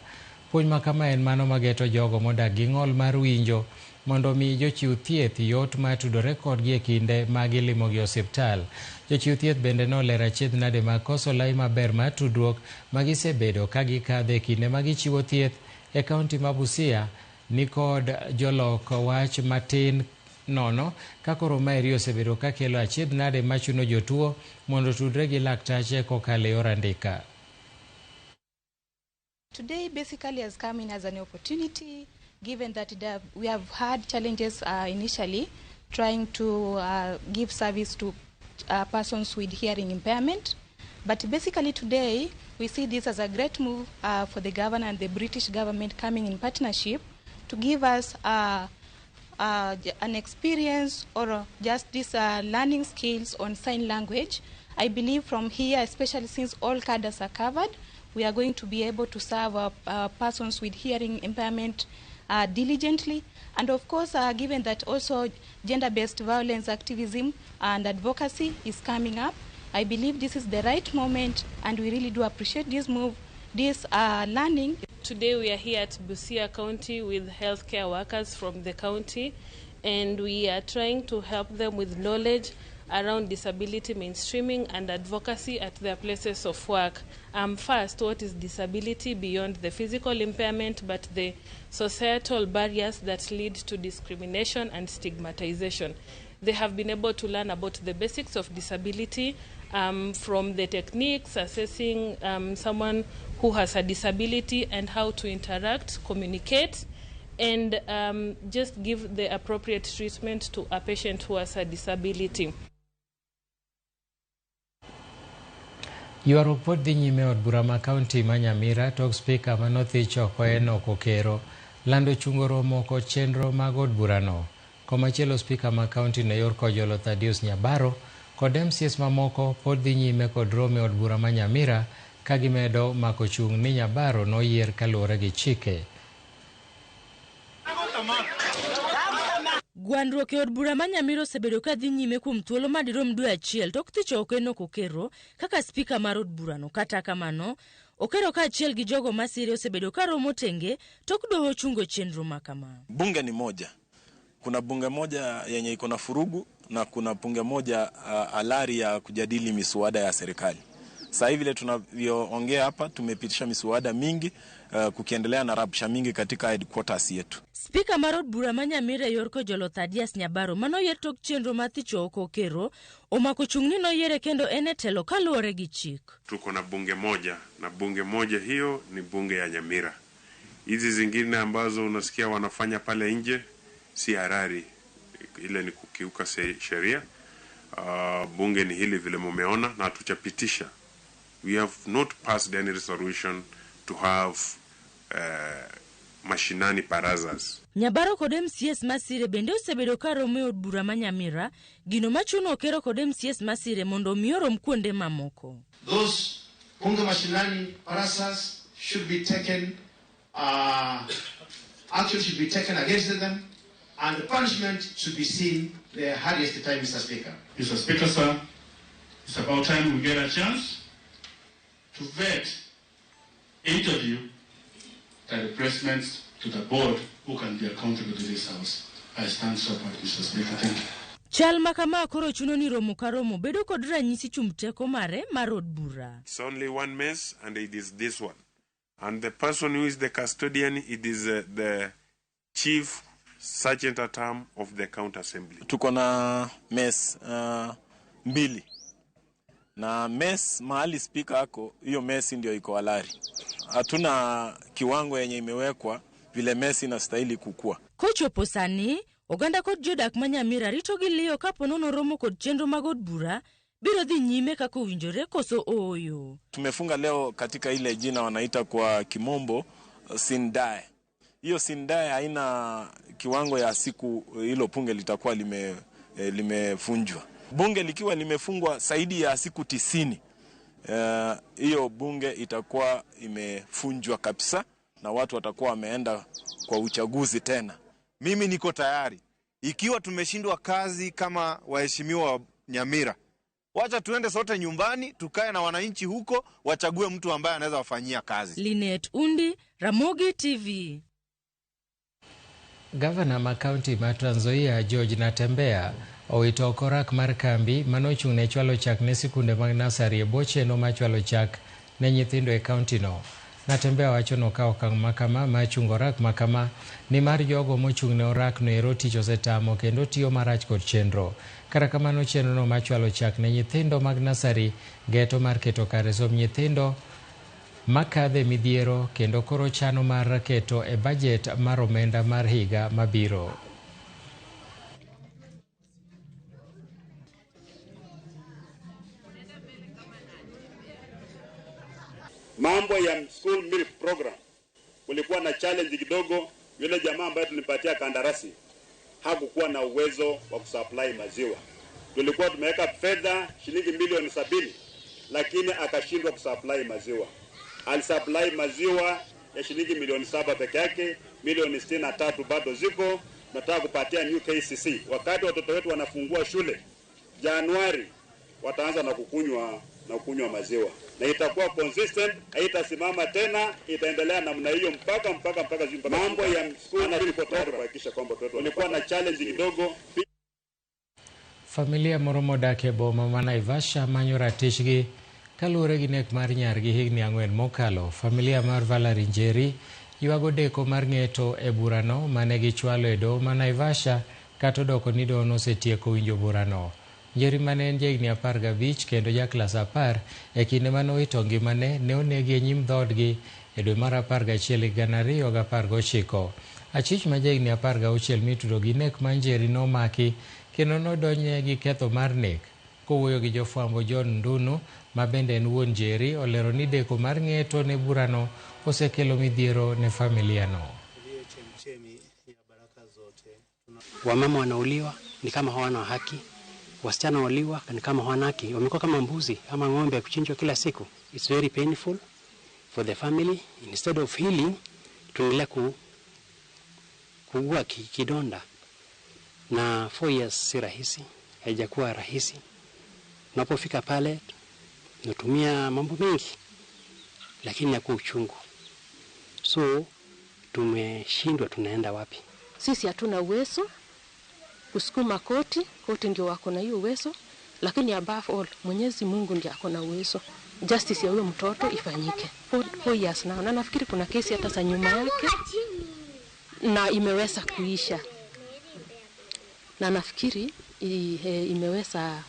[SPEAKER 1] Puonj ma kama en mano mageto jogo modak gi ng'ol mar winjo mondo omi jochiw thieth yot ma tudore kodgi e kinde ma gilimogi osiptal. Jochiw thieth bende nolero achiedhnade mag koso lai maber mar tudruok ma gisebedo ka gikadhe e kinde ma gichiwo thieth e kaunti ma Busia ni kod jolok wach matin nono ka koro maeri osebedo ka kelo achiedhnade machuno jotuo mondo tudre gi laktache kokalo e yor andika.
[SPEAKER 9] Today basically has come in as an opportunity, given that we have had challenges initially trying to give service to persons with hearing impairment. But basically today, we see this as a great move for the governor and the British government coming in partnership to give us an experience or just these learning skills on sign language. I believe from here, especially since all cadres are covered, we are going to be able to serve persons with hearing impairment diligently. And of course, given that also gender-based violence activism and advocacy is coming up, I believe this is the right moment, and we really do appreciate this move, this learning.
[SPEAKER 10] Today we are here at Busia County with healthcare workers from the county, and we are trying to help them with knowledge around disability mainstreaming and advocacy at their places of work. First, what is disability beyond the physical impairment, but the societal barriers that lead to discrimination and stigmatization. They have been able to learn about the basics of disability, from the techniques, assessing someone who has a disability and how to interact, communicate, and just give the appropriate treatment to a patient who has a disability.
[SPEAKER 1] Ywaruok pod dhi nyime od bura ma kaunti ma Nyamira tok spika manothich oko Enoch Okero lando chungo romo kod chenro mag od burano. Komachielo spika ma kaunti ne yor kojolo Thaddeus Nyabaro kod MCS mamoko pod dhi nyime kod romo od bura ma Nyamira ka gimedo mako chung' ni Nyabaro noyier kaluwore gi chike.
[SPEAKER 11] Gwandruok e od bura ma Nyamira osebedo ka dhi nyime kuom thuolo madirom dwe achiel tok thich oko Enoch Okero kaka spika mar od burano. Kata kamano, Okero kaachiel gi jogo masire osebedo ka romo tenge tok doho chungo chenro makama.
[SPEAKER 12] Bunge ni moja. Kuna bunge moja yenye iko na furugu na kuna bunge moja alari ya kujadili miswada ya serikali. Sasa hivi vile tunavyoongea hapa tumepitisha miswada mingi, kukiendelea na rabsha mingi katika headquarters yetu.
[SPEAKER 11] Spika mar od bura ma Nyamira yorko jolo Thaddeus Nyabaro manoyier tok chenro mathicho oko Okero omako chung' ni noyiere kendo ene telo kaluwore gi chik.
[SPEAKER 13] Tuko na bunge moja na bunge moja hiyo ni bunge ya Nyamira. Hizi zingine ambazo unasikia wanafanya pale nje si harari, ile ni kukiuka sheria. Bunge ni hili vile mumeona na tuchapitisha. We have not passed any resolution to have mashinani parazas.
[SPEAKER 11] Nyabaro kod MCS masire bende osebedo ka romo e od bura ma Nyamira, gino machuno Okero kod MCS masire mondo omi orom kuonde mamoko.
[SPEAKER 14] Those bunge mashinani parazas should be taken, action should be taken against them, and the punishment should be seen the hardest time, Mr. Speaker.
[SPEAKER 15] Mr. Speaker, sir, it's about time we get a chance to vet, interview the replacements to the board who can be accountable to this house. I stand so far, Mr. Speaker. Thank you.
[SPEAKER 11] Chal makama koro chuno ni romo ka romo bedo kod ranyisi chumteko mare mar od bura.
[SPEAKER 13] It's only one mess and it is this one. And the person who is the custodian, it is the chief sergeant at arm of the county assembly.
[SPEAKER 12] Tuko na mess mbili. Na mess mahali speaker ako, hiyo mess ndio iko halali. Hatuna kiwango yenye imewekwa vile mess inastahili kukua.
[SPEAKER 11] Kochopo sani, oganda kod jodak ma Nyamira rito gi liyo kapo nono romo kod chenro mag od bura biro dhi nyime kaka owinjore koso oyo. Tumefunga
[SPEAKER 12] leo katika ile jina wanaita kwa kimombo Sindae. Hiyo Sindae haina kiwango ya siku hilo bunge litakuwa limefunjwa. Bunge likiwa limefungwa zaidi ya siku 90, hiyo bunge itakuwa imefunjwa kabisa na watu watakuwa wameenda kwa uchaguzi tena. Mimi niko tayari
[SPEAKER 3] Ikiwa tumeshindwa kazi kama waheshimiwa wa Nyamira, wacha tuende sote nyumbani, tukae na wananchi huko, wachague mtu ambaye anaweza wafanyia kazi.
[SPEAKER 11] Linet Undi, Ramogi TV.
[SPEAKER 1] Gavana ma kaunti ma Trans Nzoia George Natembeya owito korak mar kambi manochung' ne chwalo chak ne sikunde mag nasari e bwo chenro mar chwalo chak ne nyithindo e kaunti no. Natembeya wacho nokawo okang' makama mar chungo orak makama ni mar jogo mochung' ne orak no ero tich osetamo kendo tiyo marach kod chenro. Kata kamano chenro no mar chwalo chak ne nyithindo mag nasari geto mar keto kare somb nyithindo makadhe midhiero kendo koro chano mar keto e budget mar omenda mar higa mabiro.
[SPEAKER 16] Mambo ya school milk program kulikuwa na challenge kidogo. Yule jamaa ambaye tulipatia kandarasi hakukuwa na uwezo wa kusupply maziwa. Tulikuwa tumeweka fedha shilingi milioni 70, lakini akashindwa kusupply maziwa. Alisupply maziwa ya shilingi milioni 7 peke yake, milioni 63 bado ziko. Nataka kupatia new KCC. Wakati watoto wetu wanafungua shule Januari, wataanza na kukunywa maziwa. Na itakuwa consistent, haitasimama tena, itaendelea namna hiyo mpaka mambo ya school na ripotari kuhakikisha kwamba watoto walikuwa na challenge kidogo.
[SPEAKER 1] Familia moro modak e boma ma Naivasha manyo ratishgi kaluwore gi nek mar nyargi higni 4 mokalo. Familia mar Valerie Njeri ywago deko mar ng'eto e burano mane gichwalo e doho ma Naivasha kata odoko ni doho nosetieko winjo burano. Njeri mane en jahigni 15 kendo jaklas 10 e kinde mane owito ngimane ne onegi e nyim dhoodgi e dwe mar 11 2019. Achich ma jahigni 16 mitudo gi nek ma Njeri nomaki kendo nodonje gi ketho mar nek. Kowuoyo gi jofwambo John Ndunu ma bende en wuon Njeri olero ni deko mar ng'eto ne burano osekelo midhiero ne familia no.
[SPEAKER 17] Wamama wanauliwa ni kama hawana haki, wasichana waliwa ni kama hawana haki, wamekuwa kama mbuzi ama ng'ombe kuchinjwa kila siku. It's very painful for the family. Instead of healing, tunaendelea kuugua kidonda. Na 4 years si rahisi, haijakuwa rahisi. Unapofika pale natumia mambo mengi, lakini ya kuchungu. So tumeshindwa tunaenda wapi?
[SPEAKER 18] Sisi hatuna uwezo kusukuma koti ndio wako na hiyo uwezo, lakini above all Mwenyezi Mungu ndiye ako na uwezo. Justice ya huyo mtoto ifanyike. 4 years now. Na nafikiri kuna kesi hata za nyuma yake na imeweza kuisha. Na nafikiri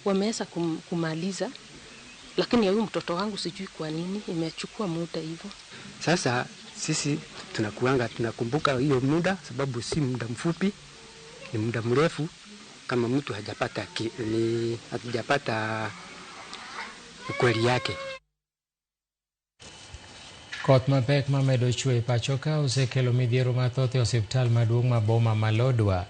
[SPEAKER 18] wameweza kumaliza, lakini ya huyu mtoto wangu sijui kwa nini imechukua muda hivyo.
[SPEAKER 17] Sasa sisi tunakumbuka hiyo muda, sababu si muda mfupi, ni muda mrefu. Kama mtu hajapata ukweli yake.
[SPEAKER 1] Koth mapek mamedo chwe pacho ka osekelo midhiero mathoth e osiptal maduong' ma boma ma Lodwar.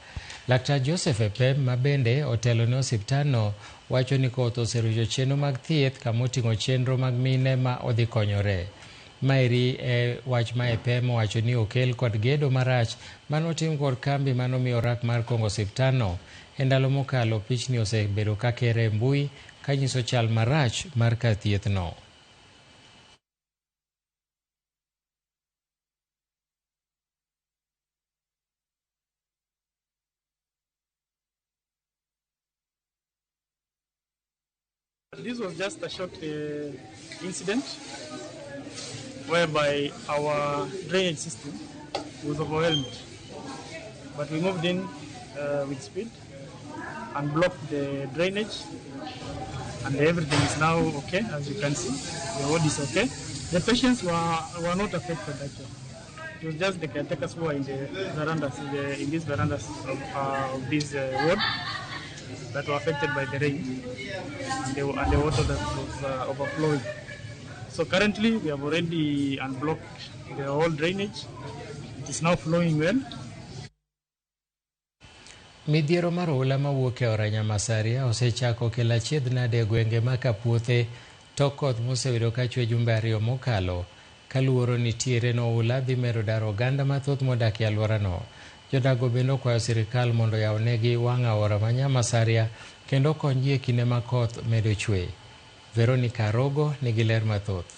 [SPEAKER 1] Laktar Joseph Epem ma bende otelo ne osiptalno wacho ni koth oserucho chenro mag thieth kamoting'o chenro mag mine ma odhi konyore. Maeri e wach ma Epem wacho ni okel kod gedo marach manotim kod kambi manomiyo orak mar kongo osiptalno. E ndalo mokalo pichni osebedo ka kere mbui kanyiso chal marach mar kar thieth no.
[SPEAKER 19] This was just a short incident whereby our drainage system was overwhelmed, but we moved in with speed and blocked the drainage, and everything is now okay. As you can see, the ward is okay. The patients were not affected actually. It was just the caretakers who were in the verandas, in these verandas of this ward, that were affected by the rain and the water that was overflowing. So currently we have already unblocked the whole drainage. It is now flowing well.
[SPEAKER 1] Midhiero mar oula mawuok e Oranya Masaria osechako kelo achiedhnade e gwenge ma Kapuothe tok koth mosebedo ka chwe jumbe 2 mokalo. Kaluoro nitiere no oula dhi medo daro oganda mathoth modak e alworano. Jodago bende okwayo sirikal mondo yawnegi wang' aora ma Nyamasaria kendo konygi e kinde ma koth medo chwe. Veronica Rogo nigi ler mathoth.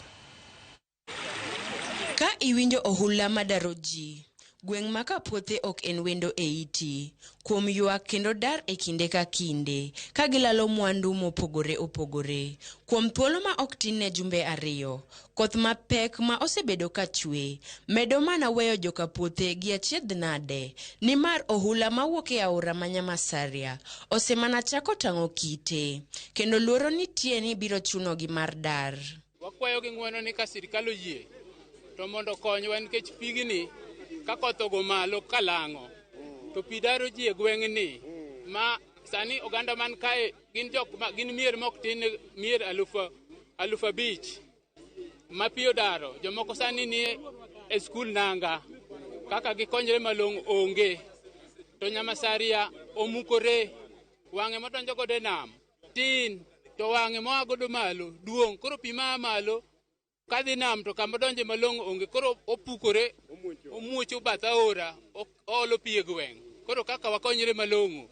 [SPEAKER 4] Ka iwinjo ohula madaro ji, gweng' ma Kapuothe ok en wendo e iti, kuom ywak kendo dar e kinde ka kinde, ka gilalo mwandu mopogore opogore. Kuom thuolo ma ok tin ne jumbe 2, koth mapek ma osebedo ka chwe, medo mana weyo jo Kapuothe gi achiedh nade, nimar ohula mawuok e aora ma Nyamasaria osemana chako tang'o kite, kendo luoro nitie ni biro chuno gi mar dar.
[SPEAKER 5] Wakwayo gi ng'wono ni ka sirikal oyie, to mondo konywa nikech pigni ka koth ogo malo kalang'o to pi daro ji e gweng'ni ma sani oganda man kae gin mier mok tin mier 5,000 ma pi odaro. Jomoko sani ni e skul nanga kaka gikonyre malong' onge, to Nyamasaria omukore, wang'e modonjo godo e nam tin, to wang'e moa godo malo duong'. Koro pi maa malo kadhi nam to kama donje malong' onge, koro opukore, omuocho bath aora, olo pi e gweng'. Koro kaka wakonyre malong'o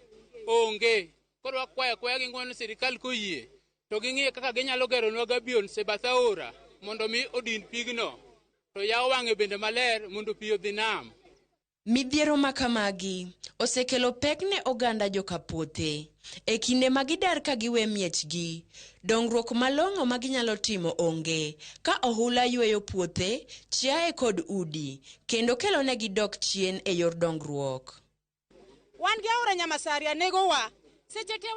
[SPEAKER 5] onge. Koro wakwayo gi ng'wono sirikal koyie to ging'e kaka ginyalo geronwa gabions e bath aora mondo mi odin pigno, to yaw wang'e bende maler mondo pi odhi nam.
[SPEAKER 4] Midhiero makamagi osekelo pek ne oganda jo Kapuothe e kinde ma gidar ka giwe miechgi. Dongruok malong'o ma ginyalo timo onge ka ohula yweyo puothe, chiaye kod udi, kendo kelo negi dok chien e yor dongruok.
[SPEAKER 20] Wan gi aora Nyamasaria negowa, seche te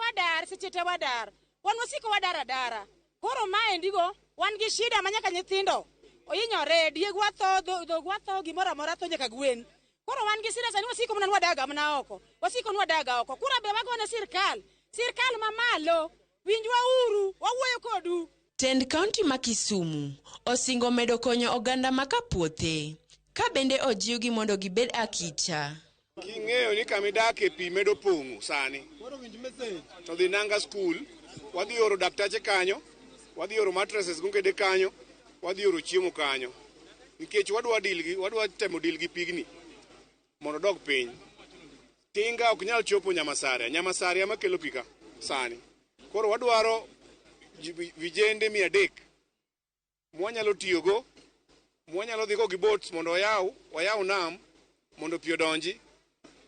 [SPEAKER 20] wadar, wan wasiko wadara dara. Koro maendigo wan gi shida ma nyaka nyithindo ohinyore, diegwa tho, dhogwa tho, gimoro amora tho nyaka gwen. Koro wan gi sira sani wasiko mana wadaga mana oko. Wasiko nwadaga oko. Kura be wagone sirkal mamalo. Winjwa uru, wawuoyo kodu.
[SPEAKER 4] Tend kaunti ma Kisumu osingo medo konyo oganda ma Kapuothe, ka bende ojiwgi mondo gibed akicha.
[SPEAKER 21] King'eyo ni kamidake pi medo pong'o sani, to dhi nanga skul, wadhi oro daktache kanyo, wadhi oro mattresses gongede kanyo, wadhi oro chiemo kanyo. Nikech wadwa temo dil gi pigni mondo dog piny. Tinga ok nyal chopo Nyamasaria makelo pika sani. Koro wadwaro vijende 300 mwanyalo tiyogo, mwanyalo dhigo gi boats mondo wayaw nam mondo pi odonji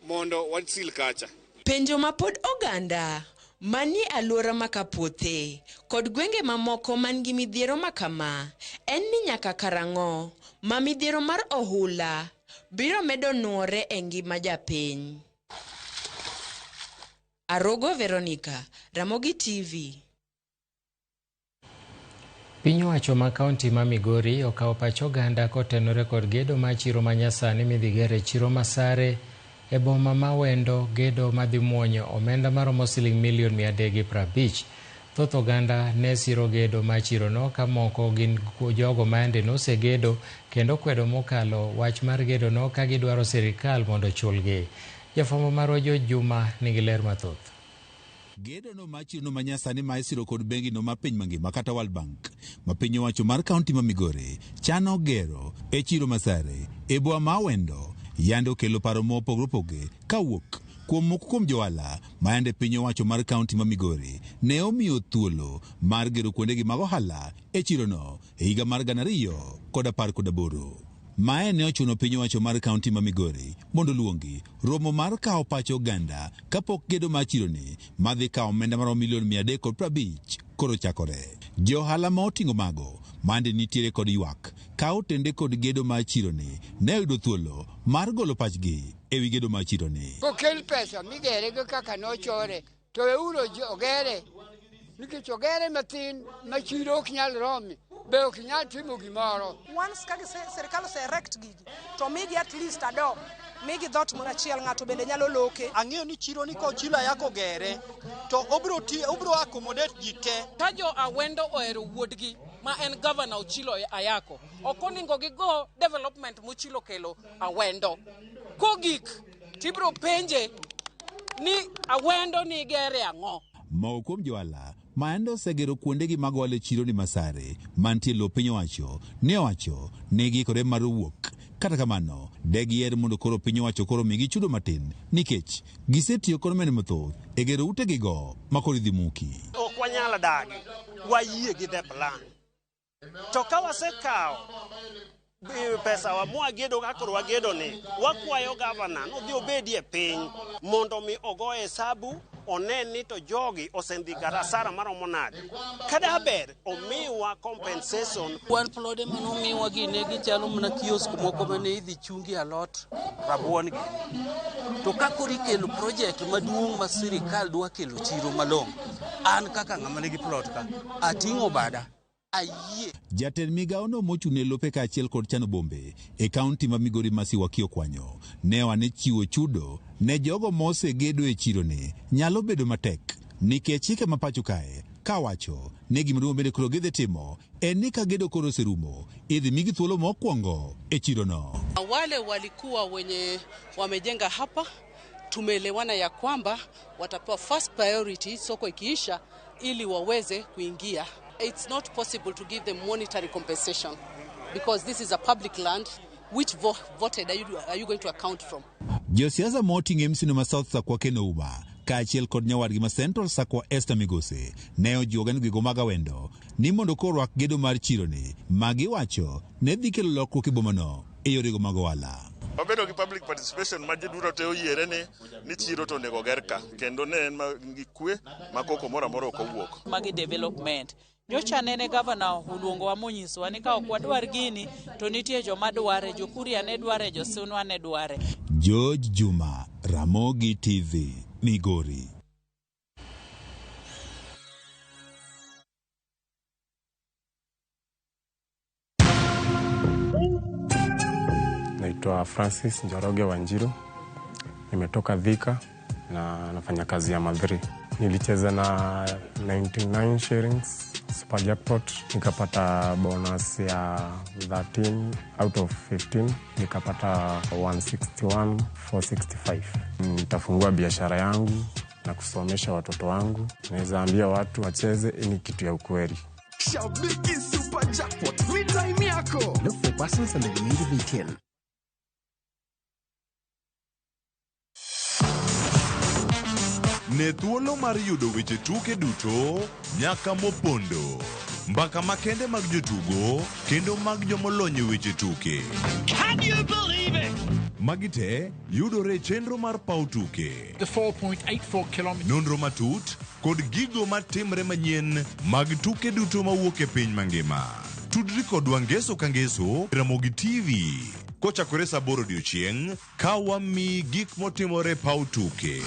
[SPEAKER 21] mondo wasil kacha.
[SPEAKER 4] Penjo ma pod oganda mani aluora ma Kapuothe kod gwenge mamoko man gi midhiero makama en ni nyaka karang'o ma midhiero mar ohula biro medo nuore e ngima japiny. Arogo Veronica, Ramogi TV.
[SPEAKER 1] Piny owacho ma kaunti ma Migori okawo pach oganda kotenore kod gedo ma chiro manyasani midhigere chiro Masare e boma ma Wendo, gedo madhi muonyo omenda maromo Sh350 million. Thoth oganda ne siro gedo ma chirono ka moko gin jogo maende nosegedo kendo kwedo mokalo wach mar gedo no ka gidwaro sirikal mondo chulgi. Jafwambo marwa George Juma nigi ler mathoth.
[SPEAKER 22] Gedo no machiro no manyasani ma isiro kod bengi no ma piny mangima kata World Bank ma piny owacho mar kaunti ma Migori chano gero e chiro Masare e boma ma Wendo yande okelo paro mopogore opogore kawuok kuom moko kuom johala ma yande piny owacho mar kaunti ma Migori ne omiyo thuolo mar gero kuondegi mag ohala e chiro no e higa mar 2018. Mae ne ochuno piny owacho mar kaunti ma Migori mondo luongi romo mar kawo pacho oganda kapok gedo mar chironi madhi kawo omenda maromo Sh350 koro chakore. Johala ma oting'o mago mande nitiere kod ywak kawo tende kod gedo mar chironi ne oyudo thuolo mar golo pachgi e wi gedo mar chironi.
[SPEAKER 23] Kokel pesa migere go kaka nochore to euro ogere nikech ogere matin ma chiro ok nyal romi be ok nyal timo gimoro.
[SPEAKER 20] Once ka sirkal oserect gigi to migi at least ado migi dhot moro achiel ng'ato bende nyalo loke.
[SPEAKER 24] Ang'eyo ni chiro ni ko chilo ayako gere to obro accommodate ji te.
[SPEAKER 20] Ka jo Awendo ohero wuodgi ma en governor Ochilo Ayako ok oningo gigo development mochilo kelo Awendo. Kogik tibro penje ni Awendo ni gere ang'o.
[SPEAKER 22] Moko kuom johala maende osegero kuondegi mag ohala e chiro ni Masare mantie lo piny owacho ne owacho ne giikore mar wuok Kata kamano, degier mondo koro piny owacho koro migi chudo matin nikech gisetiyo kod omenda mathoth e gero utegigo makoro idhi muki.
[SPEAKER 2] Ok wanyalo dagi, wayie gi the plan. To ka wasekawo pesa wa mwagedo kakoro wagedo ni, wakwayo gavana nodhi obedie piny mondo mi ogo hesabu oneni to jogi osendi garasara maromo nade. Kada ber omiwa compensation.
[SPEAKER 6] Wan plode manomiwa gine gichalo mana kiosk moko mane idhi chungi alot rabuon gi. To kakori kelo project maduong' ma sirikal dwa kelo chiro malong'. An kaka ng'ama nigi plot ka ating'o bada.
[SPEAKER 22] Jatend migao no mochune lope ka achiel kod chano bombe e kaunti ma Migori Mercy Wakio Kwanyo ne wane chiwo chudo ne jogo mose gedo e chiro ne nyalo bedo matek nikech chike mapacho kae kawacho ne gimrumo bende kuro gidhi timo en ni ka gedo koro serumo idhi migi thuolo mokwongo e chiro no.
[SPEAKER 6] Wale walikuwa wenye wamejenga hapa tumeelewana ya kwamba watapewa first priority soko ikiisha ili waweze kuingia. It's not possible to give them monetary compensation because this is a public land. Which voted are you going to account from?
[SPEAKER 22] Josiasa moting MC no ma South Sakwa Keno Uma ka achiel kod nyawadgi ma Central Sakwa Esther Migose ne ojuoga ni gigo maga wendo ni mondo korwak gedo mar chiro ni magi wacho ne dhi kelo lokruok e bomano e yorego mag ohala.
[SPEAKER 7] Obedo gi public participation ma jiduro te oyiere ni chiro to nego gerka kendo ne en gi kwe makoko moro amora ok owuok.
[SPEAKER 8] Magi development. Nyocha nene gavana uluongo wa monyiso ni ka ok wadwar gini to nitie joma dware, Jokuria ne dware, Josunwa ne dware.
[SPEAKER 22] George Juma, Ramogi TV, Migori.
[SPEAKER 25] Naitwa Francis Njoroge Wanjiru. Nimetoka Thika na nafanya kazi ya Madhri. Nilicheza na 99 shillings super jackpot, nikapata bonus ya 13 out of 15, nikapata 161,465. Nitafungua biashara yangu na kusomesha watoto wangu. Naweza ambia watu wacheze, ni kitu ya ukweli.
[SPEAKER 26] Shabiki super jackpot, me time yako. Look for buses and the need of 18.
[SPEAKER 27] Ne thuolo mar yudo weche tuke duto nyaka mopondo. Mbaka makende mag jotugo kendo mag jomolonyo weche tuke.
[SPEAKER 26] Can you believe it?
[SPEAKER 27] Magite yudore chenro mar pau tuke.
[SPEAKER 26] The 4.84 kilometers.
[SPEAKER 27] Nonro matut kod gigo matimre manyien mag tuke duto mawuok e piny mangima. Tudri kod Wangeso Kangeso, Ramogi TV. Kochakore saa 8 odiechieng' ka wami gik motimore pau tuke.